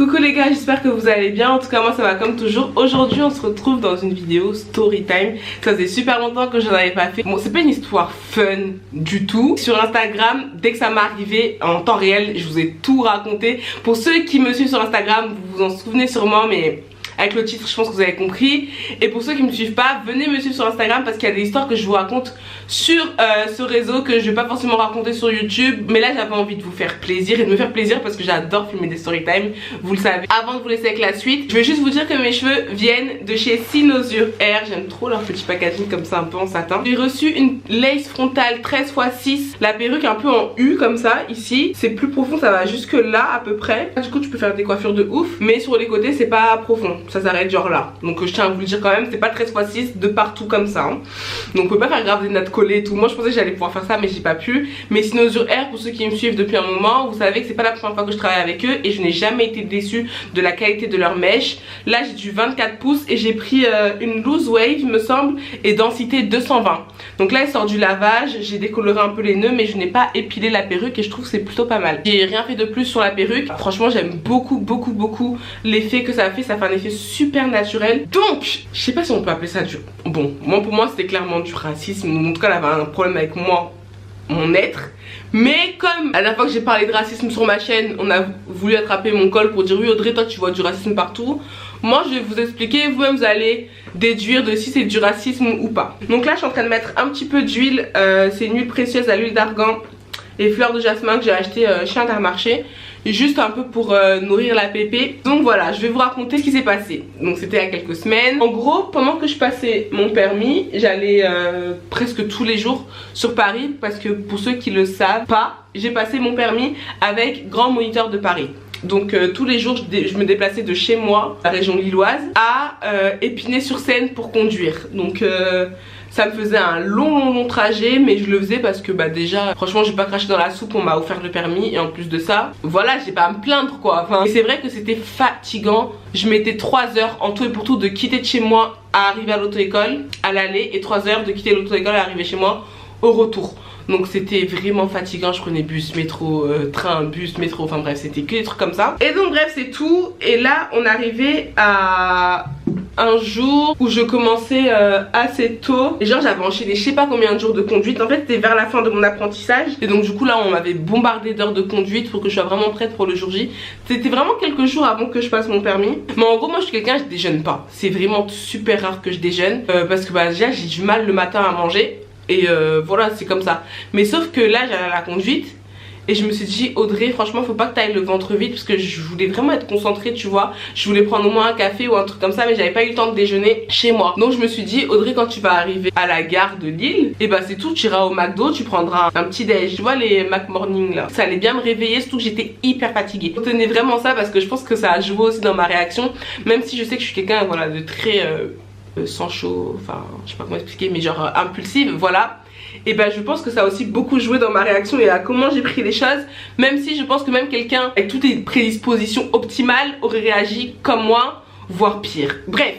Coucou les gars, j'espère que vous allez bien. En tout cas moi ça va comme toujours. Aujourd'hui on se retrouve dans une vidéo story time. Ça faisait super longtemps que je n'en avais pas fait. Bon, c'est pas une histoire fun du tout. Sur Instagram, dès que ça m'est arrivé en temps réel, je vous ai tout raconté. Pour ceux qui me suivent sur Instagram, vous vous en souvenez sûrement, mais avec le titre je pense que vous avez compris. Et pour ceux qui ne me suivent pas, venez me suivre sur Instagram parce qu'il y a des histoires que je vous raconte sur ce réseau que je vais pas forcément raconter sur YouTube. Mais là j'avais envie de vous faire plaisir et de me faire plaisir parce que j'adore filmer des story time, vous le savez. Avant de vous laisser avec la suite, je vais juste vous dire que mes cheveux viennent de chez Synosure Air. J'aime trop leur petit packaging comme ça un peu en satin. J'ai reçu une lace frontale 13x6, la perruque un peu en U comme ça ici. C'est plus profond, ça va jusque là à peu près. Du coup tu peux faire des coiffures de ouf, mais sur les côtés c'est pas profond. Ça s'arrête genre là, donc je tiens à vous le dire quand même, c'est pas 13x6 de partout comme ça hein. Donc on peut pas faire grave des notes collées et tout. Moi je pensais que j'allais pouvoir faire ça mais j'ai pas pu. Mais Synosure Air, pour ceux qui me suivent depuis un moment, vous savez que c'est pas la première fois que je travaille avec eux et je n'ai jamais été déçue de la qualité de leur mèche. Là j'ai du 24 pouces et j'ai pris une loose wave il me semble et densité 220. Donc là elle sort du lavage, j'ai décoloré un peu les nœuds mais je n'ai pas épilé la perruque et je trouve que c'est plutôt pas mal. J'ai rien fait de plus sur la perruque, franchement j'aime beaucoup l'effet que ça fait un effet super naturel. Donc je sais pas si on peut appeler ça du... Bon, moi pour moi c'était clairement du racisme, en tout cas elle avait un problème avec moi, mon être. Mais comme à la fois que j'ai parlé de racisme sur ma chaîne, on a voulu attraper mon col pour dire oui Audrey toi tu vois du racisme partout. Moi je vais vous expliquer, vous-même vous allez déduire de si c'est du racisme ou pas. Donc là je suis en train de mettre un petit peu d'huile, c'est une huile précieuse à l'huile d'argan et fleurs de jasmin que j'ai acheté chez Intermarché. Juste un peu pour nourrir la pépé. Donc voilà, je vais vous raconter ce qui s'est passé. Donc c'était il y a quelques semaines. En gros, pendant que je passais mon permis, j'allais presque tous les jours sur Paris. Parce que pour ceux qui le savent pas, j'ai passé mon permis avec Grand Moniteur de Paris. Donc tous les jours je me déplaçais de chez moi, la région lilloise, à Épinay-sur-Seine pour conduire. Donc ça me faisait un long trajet, mais je le faisais parce que bah déjà franchement j'ai pas craché dans la soupe, on m'a offert le permis et en plus de ça voilà, j'ai pas à me plaindre quoi. Enfin c'est vrai que c'était fatigant. Je mettais 3 heures en tout et pour tout de quitter de chez moi à arriver à l'auto-école à l'aller et 3 heures de quitter l'auto-école à arriver chez moi au retour. Donc c'était vraiment fatigant, je prenais bus, métro, train, bus, métro, enfin bref c'était que des trucs comme ça. Et donc bref c'est tout. Et là on arrivait à un jour où je commençais assez tôt. Et genre j'avais enchaîné je sais pas combien de jours de conduite. En fait c'était vers la fin de mon apprentissage. Et donc du coup là on m'avait bombardé d'heures de conduite pour que je sois vraiment prête pour le jour J. C'était vraiment quelques jours avant que je passe mon permis. Mais en gros moi je suis quelqu'un, je déjeune pas. C'est vraiment super rare que je déjeune parce que bah déjà j'ai du mal le matin à manger. Et voilà c'est comme ça. Mais sauf que là j'allais à la conduite et je me suis dit Audrey franchement faut pas que t'ailles le ventre vide parce que je voulais vraiment être concentrée tu vois. Je voulais prendre au moins un café ou un truc comme ça mais j'avais pas eu le temps de déjeuner chez moi. Donc je me suis dit Audrey quand tu vas arriver à la gare de Lille, et bah c'est tout, tu iras au McDo, tu prendras un petit déj. Tu vois les Mac Morning là, ça allait bien me réveiller, surtout que j'étais hyper fatiguée. Retenez vraiment ça parce que je pense que ça a joué aussi dans ma réaction. Même si je sais que je suis quelqu'un voilà de très... sans chaud, enfin je sais pas comment expliquer mais genre impulsive voilà. Et ben je pense que ça a aussi beaucoup joué dans ma réaction et à comment j'ai pris les choses. Même si je pense que même quelqu'un avec toutes les prédispositions optimales aurait réagi comme moi, voire pire. Bref,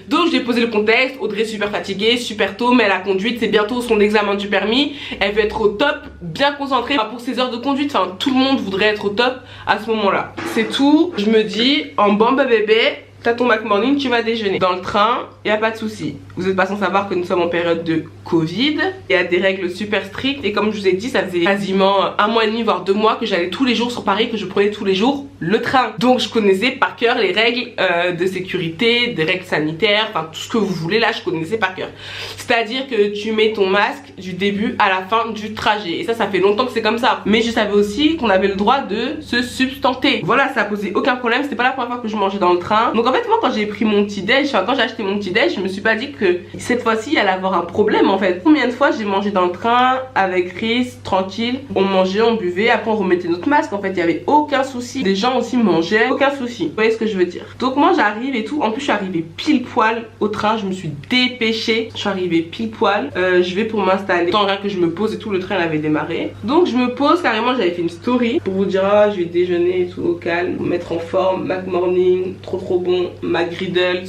donc j'ai posé le contexte, Audrey super fatiguée, super tôt, mais la conduite c'est bientôt son examen du permis. Elle veut être au top, bien concentrée pour ses heures de conduite, enfin tout le monde voudrait être au top à ce moment là. C'est tout, je me dis en bamba bébé, t'as ton Mac Morning, tu vas déjeuner. Dans le train, y a pas de souci. Vous êtes pas sans savoir que nous sommes en période de Covid. Il y a des règles super strictes et comme je vous ai dit, ça faisait quasiment 1 mois et demi voire 2 mois que j'allais tous les jours sur Paris, que je prenais tous les jours le train. Donc je connaissais par cœur les règles de sécurité, des règles sanitaires, enfin tout ce que vous voulez là, je connaissais par cœur. C'est-à-dire que tu mets ton masque du début à la fin du trajet. Et ça fait longtemps que c'est comme ça. Mais je savais aussi qu'on avait le droit de se substanter. Voilà, ça posait aucun problème. C'était pas la première fois que je mangeais dans le train. Donc en fait moi quand j'ai pris mon petit déj, enfin quand j'ai acheté mon petit déj, je me suis pas dit que cette fois-ci il allait avoir un problème en fait. Combien de fois j'ai mangé dans le train avec Chris, tranquille, on mangeait, on buvait, après on remettait notre masque, en fait il y avait aucun souci. Les gens aussi mangeaient, aucun souci. Vous voyez ce que je veux dire. Donc moi j'arrive et tout, en plus je suis arrivée pile poil au train, je me suis dépêchée, je suis arrivée pile poil, je vais pour m'installer. Tant rien que je me pose et tout, le train avait démarré. Donc je me pose carrément, j'avais fait une story pour vous dire ah je vais déjeuner et tout au calme, me mettre en forme, Mac Morning, trop bon, McGriddles,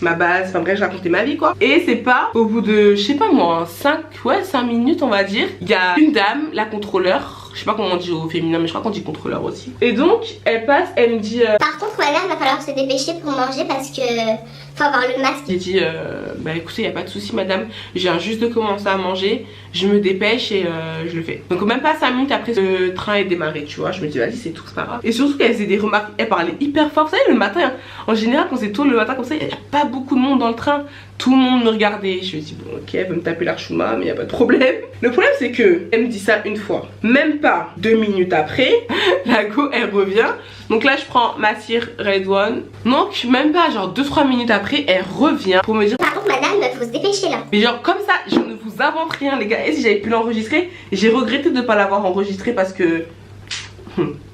ma base, enfin bref, je racontais ma vie quoi. Et c'est pas au bout de, je sais pas moi, 5 minutes on va dire, il y a une dame, la contrôleur, Je sais pas comment on dit au féminin, mais je crois qu'on dit contrôleur aussi. Et donc elle passe, elle me dit par contre madame, va falloir se dépêcher pour manger parce que faut avoir le masque. J'ai dit bah écoutez, y a pas de souci madame, je viens juste de commencer à manger, je me dépêche et je le fais. Donc même pas 5 minutes après le train est démarré, tu vois, je me dis vas-y c'est tout, c'est pas grave. Et surtout qu'elle faisait des remarques, elle parlait hyper fort. Vous savez le matin, en général quand c'est tôt le matin comme ça, il y a pas beaucoup de monde dans le train. Tout le monde me regardait, je me dis bon ok, elle veut me taper l'archouma mais y a pas de problème. Le problème c'est que elle me dit ça une fois, même pas 2 minutes après, la go elle revient. Donc là je prends ma cire Red One. Donc même pas genre 2-3 minutes après elle revient pour me dire par contre madame, faut se dépêcher là. mais genre comme ça, je ne vous invente rien les gars. Et si j'avais pu l'enregistrer, j'ai regretté de ne pas l'avoir enregistré parce que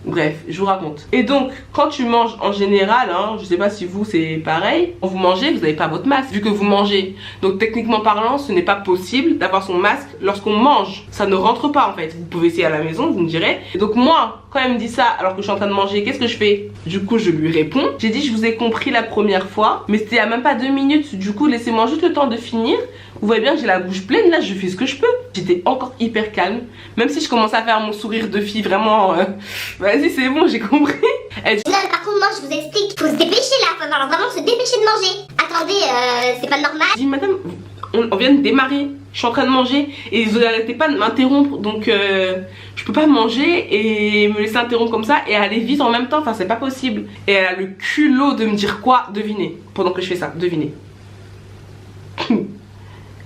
bref, je vous raconte. Et donc, quand tu manges en général, hein, je sais pas si vous c'est pareil, quand vous mangez, vous n'avez pas votre masque vu que vous mangez. Donc techniquement parlant, ce n'est pas possible d'avoir son masque lorsqu'on mange. Ça ne rentre pas en fait. Vous pouvez essayer à la maison, vous me direz. Et donc moi, quand elle me dit ça alors que je suis en train de manger, qu'est-ce que je fais? Du coup, je lui réponds. J'ai dit, je vous ai compris la première fois, mais c'était il y a même pas 2 minutes. Du coup, laissez-moi juste le temps de finir. Vous voyez bien que j'ai la bouche pleine, là je fais ce que je peux. J'étais encore hyper calme, même si je commençais à faire mon sourire de fille vraiment vas-y c'est bon, j'ai compris. Elle dit non par contre moi je vous explique, faut se dépêcher là, faut vraiment se dépêcher de manger. Attendez, c'est pas normal. Je dis madame, on vient de démarrer, je suis en train de manger et vous n'arrêtez pas de m'interrompre, donc je peux pas manger et me laisser interrompre comme ça et aller vite en même temps, enfin c'est pas possible. Et elle a le culot de me dire quoi? Devinez, pendant que je fais ça, devinez.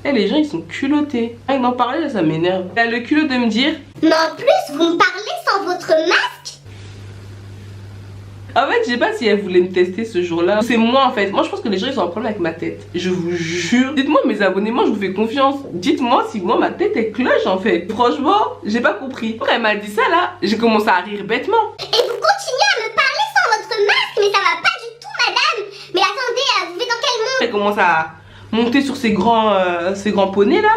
Eh les gens ils sont culottés. Rien d'en parler là ça m'énerve. Elle a le culot de me dire mais en plus vous me parlez sans votre masque. En fait je sais pas si elle voulait me tester ce jour là. C'est moi en fait. Moi je pense que les gens ils ont un problème avec ma tête. Je vous jure. Dites-moi mes abonnés, moi je vous fais confiance. Dites-moi si moi ma tête est cloche en fait. Franchement j'ai pas compris. Quand elle m'a dit ça là, j'ai commencé à rire bêtement. Et vous continuez à me parler sans votre masque. Mais ça va pas du tout madame. Mais attendez, vous vivez dans quel monde? Elle commence à monter sur ces grands poneys là.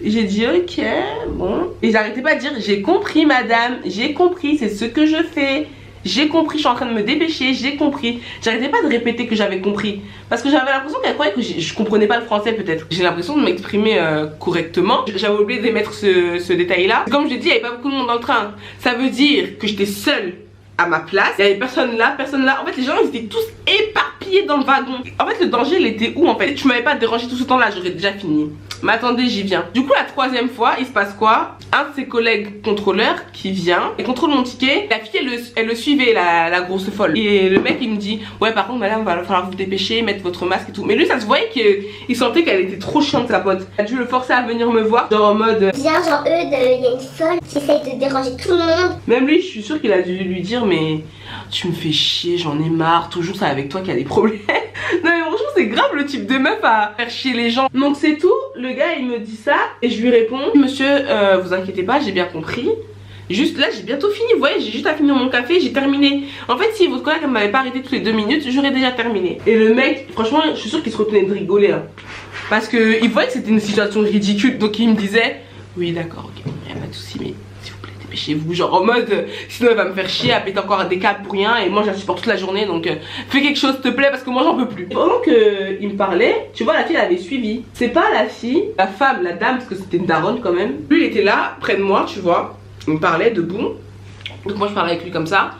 J'ai dit ok bon. Et j'arrêtais pas de dire j'ai compris madame, j'ai compris, c'est ce que je fais. J'ai compris, je suis en train de me dépêcher, j'ai compris. J'arrêtais pas de répéter que j'avais compris. Parce que j'avais l'impression qu'elle croyait que je comprenais pas le français peut-être. J'ai l'impression de m'exprimer correctement. J'avais oublié de mettre ce détail là. Comme je l'ai dit, il n'y avait pas beaucoup de monde dans le train. Ça veut dire que j'étais seule à ma place. Il y avait personne là, personne là. En fait les gens ils étaient tous éparpillés dans le wagon. En fait le danger il était où en fait? Tu m'avais pas dérangé tout ce temps là, j'aurais déjà fini. Mais attendez, j'y viens. Du coup la 3e fois il se passe quoi? Un de ses collègues contrôleurs qui vient et contrôle mon ticket. La fille elle le suivait, la grosse folle. Et le mec il me dit ouais par contre madame va falloir vous dépêcher, mettre votre masque et tout. Mais lui ça se voyait qu'il sentait qu'elle était trop chiante sa pote. Elle a dû le forcer à venir me voir genre en mode bien genre il y a une folle qui essaye de déranger tout le monde. Même lui je suis sûre qu'il a dû lui dire mais tu me fais chier, j'en ai marre, toujours c'est avec toi qu'il y a des problèmes. Non mais franchement c'est grave le type de meuf à faire chier les gens. Donc c'est tout, le gars il me dit ça et je lui réponds monsieur vous inquiétez pas, j'ai bien compris. Juste là j'ai bientôt fini, vous voyez j'ai juste à finir mon café, j'ai terminé. En fait si votre collègue m'avait pas arrêté toutes les 2 minutes, j'aurais déjà terminé. Et le mec, franchement je suis sûre qu'il se retenait de rigoler hein. Parce que il voyait que c'était une situation ridicule. Donc il me disait oui d'accord ok, y a pas de soucis mais chez vous, genre en mode sinon elle va me faire chier à péter encore des câbles pour rien et moi je la supporte toute la journée donc fais quelque chose s'il te plaît parce que moi j'en peux plus. Pendant qu'il me parlait, tu vois la fille elle avait suivi. C'est pas la fille, la femme, la dame parce que c'était une daronne quand même. Lui il était là près de moi tu vois, il me parlait debout. Donc moi je parlais avec lui comme ça.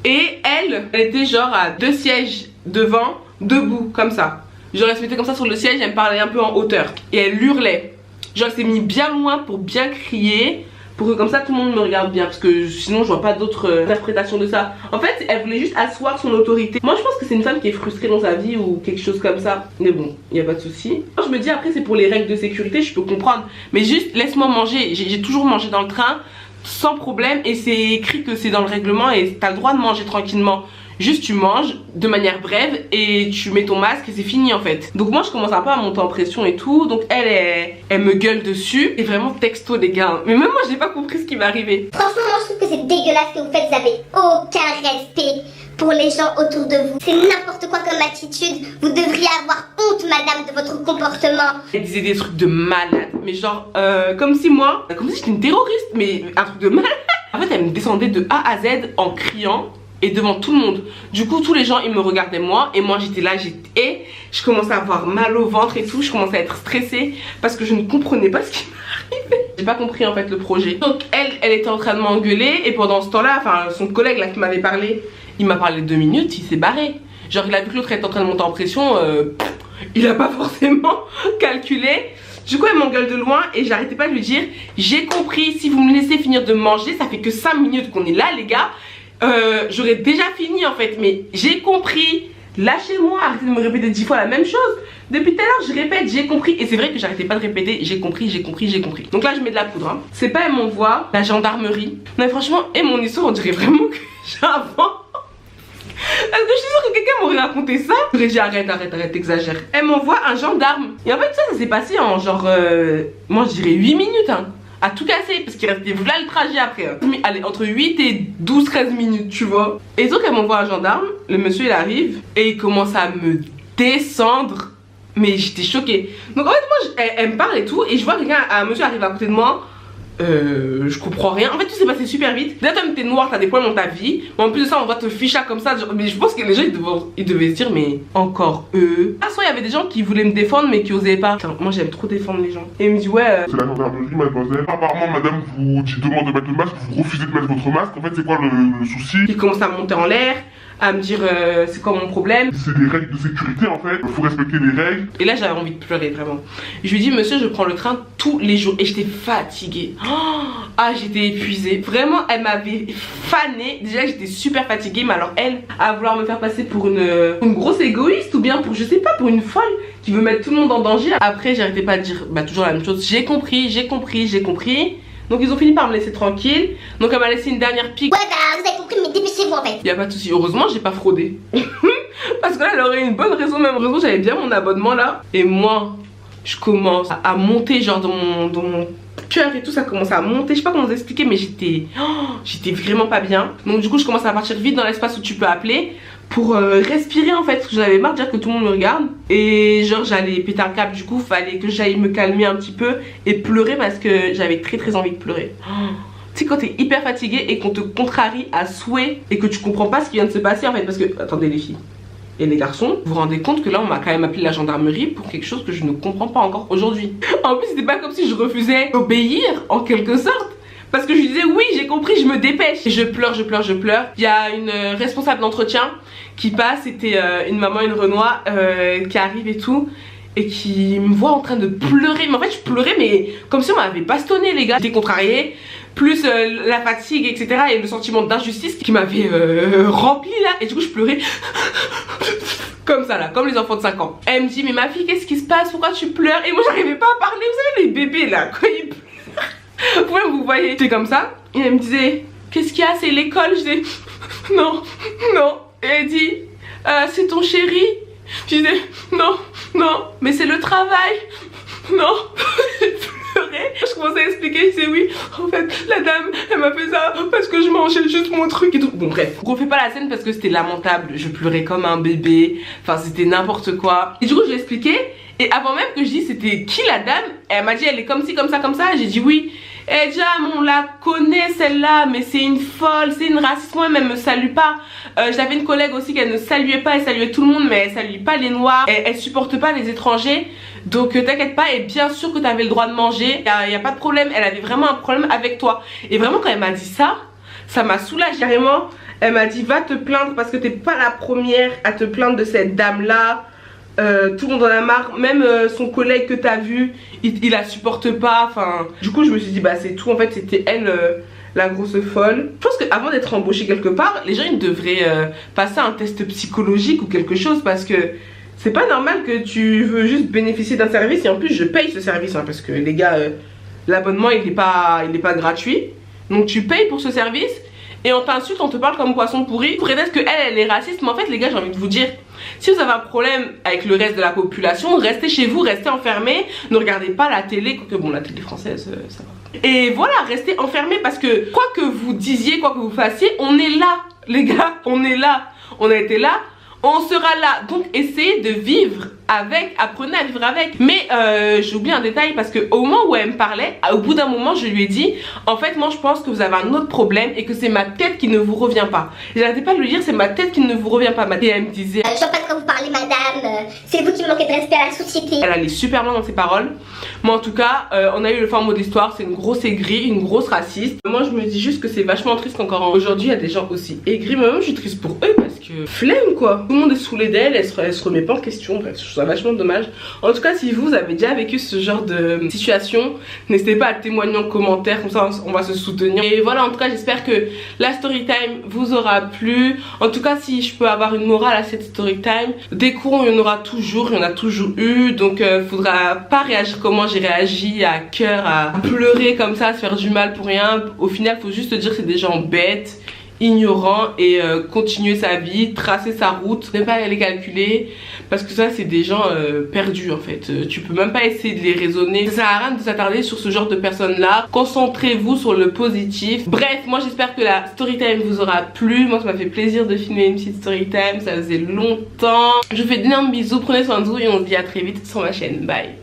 Et elle était genre à 2 sièges devant, debout comme ça. Genre elle se mettait comme ça sur le siège, elle me parlait un peu en hauteur. Et elle hurlait. Genre elle s'est mis bien loin pour bien crier. Pour que comme ça tout le monde me regarde bien. Parce que sinon je vois pas d'autres interprétations de ça. En fait elle voulait juste asseoir son autorité. Moi je pense que c'est une femme qui est frustrée dans sa vie ou quelque chose comme ça. Mais bon, il n'y a pas de souci. Je me dis après c'est pour les règles de sécurité, je peux comprendre. Mais juste laisse-moi manger. J'ai toujours mangé dans le train sans problème. Et c'est écrit que c'est dans le règlement et t'as le droit de manger tranquillement. Juste tu manges de manière brève et tu mets ton masque et c'est fini en fait. Donc moi je commence un peu à monter en pression et tout. Donc elle me gueule dessus. Et vraiment texto les gars. Mais même moi j'ai pas compris ce qui m'est arrivé. Franchement moi je trouve que c'est dégueulasse ce que vous faites. Vous avez aucun respect pour les gens autour de vous. C'est n'importe quoi comme attitude. Vous devriez avoir honte madame de votre comportement. Elle disait des trucs de malade. Mais genre comme si j'étais une terroriste. Mais un truc de malade. En fait elle me descendait de A à Z en criant. et devant tout le monde. Du coup tous les gens ils me regardaient moi et moi j'étais là, et je commençais à avoir mal au ventre et tout, je commençais à être stressée parce que je ne comprenais pas ce qui m'arrivait. J'ai pas compris en fait le projet. Donc elle était en train de m'engueuler et pendant ce temps là, enfin son collègue là qui m'avait parlé, il m'a parlé 2 minutes, il s'est barré. Genre il a vu que l'autre était en train de monter en pression, il a pas forcément calculé. Du coup elle m'engueule de loin et j'arrêtais pas de lui dire j'ai compris, si vous me laissez finir de manger, ça fait que 5 minutes qu'on est là les gars, j'aurais déjà fini en fait, mais j'ai compris, lâchez-moi, arrêtez de me répéter 10 fois la même chose. Depuis tout à l'heure je répète j'ai compris, et c'est vrai que j'arrêtais pas de répéter j'ai compris, j'ai compris, j'ai compris. Donc là je mets de la poudre, hein. C'est pas elle m'envoie la gendarmerie. Non mais franchement, et mon histoire on dirait vraiment que j'invente. Parce que je suis sûre que quelqu'un m'aurait raconté ça. J'aurais dit arrête, t'exagères. Elle m'envoie un gendarme. Et en fait ça s'est passé en genre, moi je dirais 8 minutes hein, à tout casser. Parce qu'il restait là le trajet après hein. Allez, entre 8 et 12-13 minutes tu vois. Et donc elle m'envoie un gendarme. Le monsieur il arrive et il commence à me descendre. Mais j'étais choquée. Donc en fait moi elle me parle et tout. Et je vois quelqu'un, un monsieur arrive à côté de moi. Je comprends rien. En fait tout s'est passé super vite. Déjà toi t'es noir, t'as des problèmes dans ta vie, mais en plus de ça on va te ficher comme ça. Mais je pense que les gens ils devaient se dire mais encore eux. Ah soit il y avait des gens qui voulaient me défendre mais qui osaient pas. Putain, moi j'aime trop défendre les gens. Et il me dit ouais c'est la gendarmerie mademoiselle. Apparemment madame vous demande de mettre le masque, vous refusez de mettre votre masque. En fait c'est quoi le souci? Il commence à monter en l'air, à me dire c'est quoi mon problème. C'est des règles de sécurité en fait, il faut respecter les règles. Et là j'avais envie de pleurer vraiment. Je lui dis monsieur je prends le train tous les jours. Et j'étais fatiguée. Ah j'étais épuisée. Vraiment elle m'avait fanée. Déjà j'étais super fatiguée. Mais alors elle à vouloir me faire passer pour une grosse égoïste. Ou bien pour je sais pas, pour une folle qui veut mettre tout le monde en danger. Après j'arrêtais pas de dire bah toujours la même chose. J'ai compris, j'ai compris, j'ai compris. Donc ils ont fini par me laisser tranquille. Donc elle m'a laissé une dernière pique. Ouais bah vous avez compris mais dépêchez-vous en fait. Y a pas de souci. Heureusement j'ai pas fraudé. Parce que là elle aurait une bonne raison. Même heureusement j'avais bien mon abonnement là. Et moi je commence à monter genre dans mon cœur et tout, ça commence à monter. Je sais pas comment vous expliquer mais j'étais vraiment pas bien. Donc du coup je commence à partir vite dans l'espace où tu peux appeler pour respirer en fait, parce que j'en avais marre de dire que tout le monde me regarde. Et genre j'allais péter un câble, du coup fallait que j'aille me calmer un petit peu et pleurer parce que j'avais très envie de pleurer. Tu sais quand t'es hyper fatigué et qu'on te contrarie à souhait et que tu comprends pas ce qui vient de se passer en fait. Parce que, attendez les filles et les garçons, vous vous rendez compte que là on m'a quand même appelé la gendarmerie pour quelque chose que je ne comprends pas encore aujourd'hui. En plus c'était pas comme si je refusais d'obéir en quelque sorte. Parce que je lui disais oui j'ai compris, je me dépêche. Et je pleure. Il y a une responsable d'entretien qui passe, c'était une maman, une Renoir qui arrive et tout. Et qui me voit en train de pleurer. Mais en fait je pleurais mais comme si on m'avait bastonné les gars. J'étais contrariée, plus la fatigue etc. Et le sentiment d'injustice qui m'avait rempli là. Et du coup je pleurais comme ça là, comme les enfants de 5 ans. Elle me dit mais ma fille qu'est-ce qui se passe, pourquoi tu pleures? Et moi j'arrivais pas à parler, vous savez les bébés là quand ils pleurent. Vous voyez, c'est comme ça. Et elle me disait qu'est-ce qu'il y a, c'est l'école? Je disais non. Et elle dit c'est ton chéri? Je disais non, mais c'est le travail. Non. Je pleurais. Je commençais à expliquer, je disais oui, en fait la dame elle m'a fait ça parce que je mangeais juste mon truc et tout. Bon bref, on refait pas la scène parce que c'était lamentable. Je pleurais comme un bébé, enfin c'était n'importe quoi. Et du coup je lui ai expliqué. Et avant même que je dise c'était qui la dame, elle m'a dit elle est comme ci, comme ça. J'ai dit oui. Et déjà on la connaît celle-là, mais c'est une folle, c'est une raciste, moi elle me salue pas. J'avais une collègue aussi qu'elle ne saluait pas, elle saluait tout le monde mais elle salue pas les noirs, elle supporte pas les étrangers. Donc t'inquiète pas, et bien sûr que t'avais le droit de manger, y a pas de problème. Elle avait vraiment un problème avec toi. Et vraiment quand elle m'a dit ça, ça m'a soulagée carrément. Elle m'a dit va te plaindre parce que t'es pas la première à te plaindre de cette dame là. Tout le monde en a marre, même son collègue que t'as vu, il la supporte pas. Enfin, du coup je me suis dit bah c'est tout, en fait c'était elle la grosse folle. Je pense qu'avant d'être embauchée quelque part, les gens ils devraient passer un test psychologique ou quelque chose. Parce que c'est pas normal que tu veux juste bénéficier d'un service. Et en plus je paye ce service hein, parce que les gars l'abonnement il est pas gratuit. Donc tu payes pour ce service et on t'insulte, on te parle comme poisson pourri. Pour prétexte que elle est raciste. Mais en fait les gars j'ai envie de vous dire, si vous avez un problème avec le reste de la population, restez chez vous, restez enfermés. Ne regardez pas la télé, quoique bon la télé française ça va. Et voilà, restez enfermés parce que quoi que vous disiez, quoi que vous fassiez, on est là les gars, on est là. On a été là On sera là, donc essayez de vivre avec, apprenez à vivre avec. Mais j'ai oublié un détail parce que au moment où elle me parlait, au bout d'un moment je lui ai dit en fait moi je pense que vous avez un autre problème et que c'est ma tête qui ne vous revient pas. J'arrêtais pas de lui dire c'est ma tête qui ne vous revient pas. Et elle me disait je vois pas de quoi vous parlez madame, c'est vous qui manquez de respect à la société. elle allait super loin dans ses paroles. Mais en tout cas on a eu le fin mot d'histoire, c'est une grosse aigrie, une grosse raciste. Moi je me dis juste que c'est vachement triste qu'encore aujourd'hui il y a des gens aussi aigris. Mais même je suis triste pour eux parce que flemme quoi. Tout le monde est saoulé d'elle, elle se remet pas en question. Bref, je trouve ça vachement dommage. En tout cas si vous avez déjà vécu ce genre de situation, n'hésitez pas à témoigner en commentaire, comme ça on va se soutenir. Et voilà, en tout cas j'espère que la story time vous aura plu. En tout cas si je peux avoir une morale à cette story time, des cours il y en aura toujours, il y en a toujours eu. Donc faudra pas réagir comment j'ai réagi, à cœur, à pleurer comme ça, à se faire du mal pour rien. Au final faut juste dire que c'est des gens bêtes, ignorant et continuer sa vie, tracer sa route, ne pas les calculer parce que ça c'est des gens perdus en fait. Tu peux même pas essayer de les raisonner, ça sert à rien de s'attarder sur ce genre de personnes là. Concentrez-vous sur le positif. Bref, moi j'espère que la story time vous aura plu. Moi ça m'a fait plaisir de filmer une petite story time, ça faisait longtemps. Je vous fais d'énormes bisous, prenez soin de vous et on se dit à très vite sur ma chaîne. Bye.